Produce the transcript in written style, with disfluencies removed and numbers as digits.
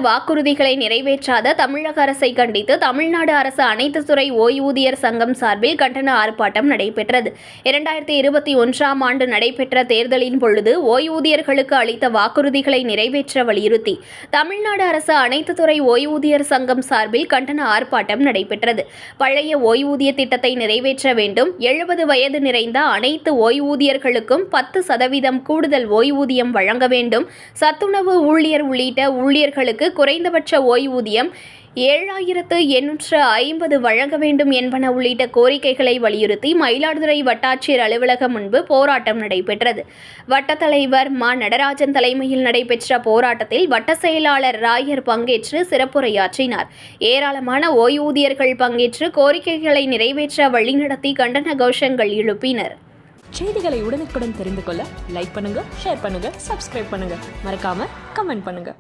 வாக்குறுதிகளை நிறைவேற்றாத தமிழக அரசை கண்டித்து தமிழ்நாடு அரசு அனைத்து துறை ஓய்வூதியர் சங்கம் சார்பில் கண்டன ஆர்ப்பாட்டம் நடைபெற்றது. 2021ஆம் ஆண்டு நடைபெற்ற தேர்தலின் பொழுது ஓய்வூதியர்களுக்கு அளித்த வாக்குறுதிகளை நிறைவேற்ற வலியுறுத்தி தமிழ்நாடு அரசு அனைத்து துறை ஓய்வூதியர் சங்கம் சார்பில் கண்டன ஆர்ப்பாட்டம் நடைபெற்றது. பழைய ஓய்வூதிய திட்டத்தை நிறைவேற்ற வேண்டும். 70 வயது நிறைந்த அனைத்து ஓய்வூதியர்களுக்கும் 10% கூடுதல் ஓய்வூதியம் வழங்க வேண்டும். சத்துணவு ஊழியர் உள்ளிட்ட ஊழியர்களுக்கு குறைந்தபட்ச ஓய்வூதியம் 7,850 வழங்க வேண்டும் என்பன உள்ளிட்ட கோரிக்கைகளை வலியுறுத்தி மயிலாடுதுறை வட்டாட்சியர் அலுவலகம் முன்பு போராட்டம் நடைபெற்றது. வட்ட தலைவர் மா. நடராஜன் தலைமையில் நடைபெற்ற போராட்டத்தில் வட்ட செயலாளர் ராயர் பங்கேற்று சிறப்புரையாற்றினார். ஏராளமான ஓய்வூதியர்கள் பங்கேற்று கோரிக்கைகளை நிறைவேற்ற வழிநடத்தி கண்டன கோஷங்கள் எழுப்பினர். செய்திகளை உடனுக்குடன் தெரிந்து கொள்ள லைக் பண்ணுங்க, ஷேர் பண்ணுங்க, சப்ஸ்கிரைப் பண்ணுங்க, மறக்காம கமெண்ட் பண்ணுங்க.